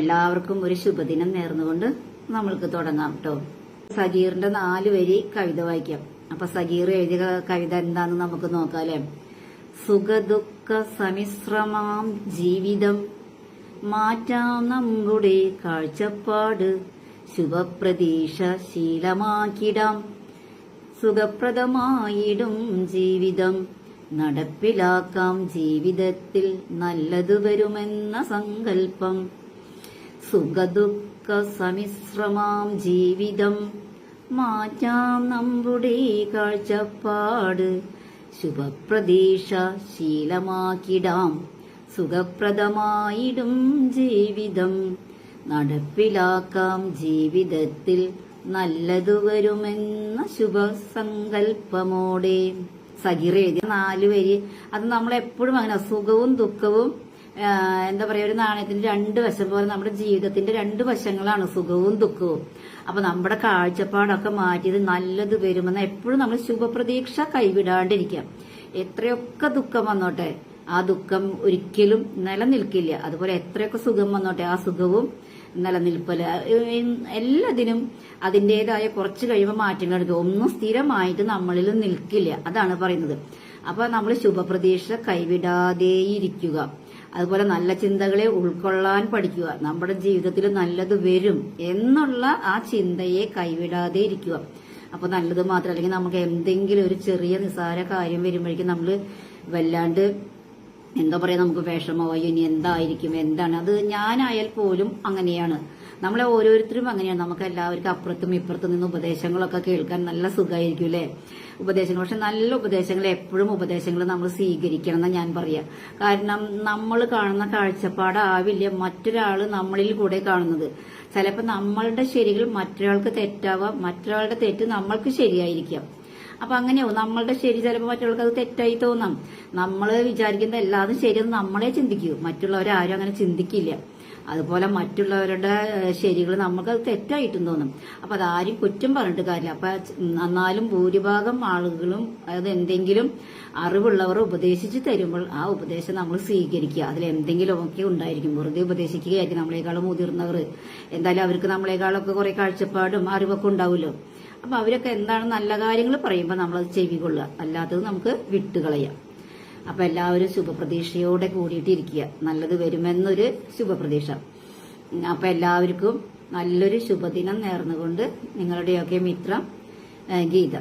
എല്ലാവർക്കും ഒരു ശുഭദിനം നേർന്നുകൊണ്ട് നമ്മൾക്ക് തുടങ്ങാം കേട്ടോ. സഗീറിന്റെ 4 വരി കവിത വായിക്കാം. അപ്പൊ സഗീർ എഴുതിയ കവിത എന്താന്ന് നമുക്ക് നോക്കാല്ലേ. സുഖദുഃഖ സമിശ്രമാം ജീവിതം മാറ്റാം നമ്മുടെ കാഴ്ചപ്പാട്, ശുഭപ്രതീക്ഷ ശീലമാക്കിടാം, സുഖപ്രദമായിടും ജീവിതം നടപ്പിലാക്കാം, ജീവിതത്തിൽ നല്ലതു വരുമെന്ന സങ്കല്പം. സുഖദുഃഖ സമിശ്രമാം ജീവിതം മാറ്റാം നമ്മുടെ കാഴ്ചപ്പാട്, ശുഭപ്രതീക്ഷ ശീലമാക്കിടാം, സുഖപ്രദമായിടും ജീവിതം നടപ്പിലാക്കാം, ജീവിതത്തിൽ നല്ലതു വരുമെന്ന ശുഭസങ്കല്പമോടെ. സഗീർ എഴുതിയ 4 വരി. അത് നമ്മളെപ്പോഴും അങ്ങനെ സുഖവും ദുഃഖവും എന്താ പറയാ, ഒരു നാണയത്തിന്റെ 2 വശം പോലെ നമ്മുടെ ജീവിതത്തിന്റെ 2 വശങ്ങളാണ് സുഖവും ദുഃഖവും. അപ്പൊ നമ്മുടെ കാഴ്ചപ്പാടൊക്കെ മാറ്റിയത് നല്ലത് വരുമെന്ന് എപ്പോഴും നമ്മൾ ശുഭപ്രതീക്ഷ കൈവിടാണ്ടിരിക്കാം. എത്രയൊക്കെ ദുഃഖം വന്നോട്ടെ, ആ ദുഃഖം ഒരിക്കലും നിലനിൽക്കില്ല. അതുപോലെ എത്രയൊക്കെ സുഖം വന്നോട്ടെ, ആ സുഖവും നിലനിൽപ്പില്ല. എല്ലാത്തിനും അതിൻ്റെതായ കുറച്ച് കഴിയുമ്പോൾ മാറ്റങ്ങൾ എടുക്കും. ഒന്നും സ്ഥിരമായിട്ട് നമ്മളിൽ നിൽക്കില്ല. അതാണ് പറയുന്നത്. അപ്പൊ നമ്മൾ ശുഭപ്രതീക്ഷ കൈവിടാതെയിരിക്കുക. അതുപോലെ നല്ല ചിന്തകളെ ഉൾക്കൊള്ളാൻ പഠിക്കുക. നമ്മുടെ ജീവിതത്തിൽ നല്ലത് വരും എന്നുള്ള ആ ചിന്തയെ കൈവിടാതെ ഇരിക്കുക. അപ്പൊ നല്ലത് മാത്രം, അല്ലെങ്കിൽ നമുക്ക് എന്തെങ്കിലും ഒരു ചെറിയ നിസ്സാര കാര്യം വരുമ്പോഴേക്കും നമ്മൾ വല്ലാണ്ട് എന്താ പറയാ, നമുക്ക് വിഷമമോ ഇനി എന്തായിരിക്കും എന്താണ്. അത് ഞാനായാൽ പോലും അങ്ങനെയാണ്. നമ്മളെ ഓരോരുത്തരും അങ്ങനെയാണ്. നമുക്ക് എല്ലാവർക്കും അപ്പുറത്തും ഇപ്പുറത്തും നിന്ന് ഉപദേശങ്ങളൊക്കെ കേൾക്കാൻ നല്ല സുഖമായിരിക്കും അല്ലെ, ഉപദേശങ്ങൾ. പക്ഷെ നല്ല ഉപദേശങ്ങൾ എപ്പോഴും ഉപദേശങ്ങൾ നമ്മൾ സ്വീകരിക്കണം എന്ന് ഞാൻ പറയാം. കാരണം നമ്മൾ കാണുന്ന കാഴ്ചപ്പാടാവില്ല മറ്റൊരാൾ നമ്മളിൽ കൂടെ കാണുന്നത്. ചിലപ്പോൾ നമ്മളുടെ ശരികൾ മറ്റൊരാൾക്ക് തെറ്റാവാം, മറ്റൊരാളുടെ തെറ്റ് നമ്മൾക്ക് ശരിയായിരിക്കാം. അപ്പൊ അങ്ങനെയാവും. നമ്മളുടെ ശരി ചിലപ്പോൾ മറ്റുള്ളവർക്ക് അത് തെറ്റായി തോന്നാം. നമ്മൾ വിചാരിക്കുന്ന എല്ലാതും ശരിയെന്ന് നമ്മളെ ചിന്തിക്കൂ, മറ്റുള്ളവരാരും അങ്ങനെ ചിന്തിക്കില്ല. അതുപോലെ മറ്റുള്ളവരുടെ ശരികൾ നമുക്ക് അത് തെറ്റായിട്ടും തോന്നും. അപ്പൊ അതാരും കുറ്റം പറഞ്ഞിട്ട് കാര്യമില്ല. അപ്പൊ എന്നാലും ഭൂരിഭാഗം ആളുകളും അത് എന്തെങ്കിലും അറിവുള്ളവർ ഉപദേശിച്ച് തരുമ്പോൾ ആ ഉപദേശം നമ്മൾ സ്വീകരിക്കുക. അതിൽ എന്തെങ്കിലുമൊക്കെ ഉണ്ടായിരിക്കും. വെറുതെ ഉപദേശിക്കുകയായിരിക്കും. നമ്മളെക്കാളും മുതിർന്നവർ എന്തായാലും അവർക്ക് നമ്മളെക്കാളൊക്കെ കുറെ കാഴ്ചപ്പാടും അറിവൊക്കെ ഉണ്ടാവുമല്ലോ. അപ്പൊ അവരൊക്കെ എന്താണ് നല്ല കാര്യങ്ങൾ പറയുമ്പോൾ നമ്മളത് ചെവികൊള്ളുക, അല്ലാത്തത് നമുക്ക് വിട്ടുകളയാം. അപ്പൊ എല്ലാവരും ശുഭപ്രതീക്ഷയോടെ കൂടിയിട്ടിരിക്കുക. നല്ലത് വരുമെന്നൊരു ശുഭപ്രതീക്ഷ. അപ്പൊ എല്ലാവർക്കും നല്ലൊരു ശുഭദിനം നേർന്നുകൊണ്ട് നിങ്ങളുടെയൊക്കെ മിത്രം ഗീത.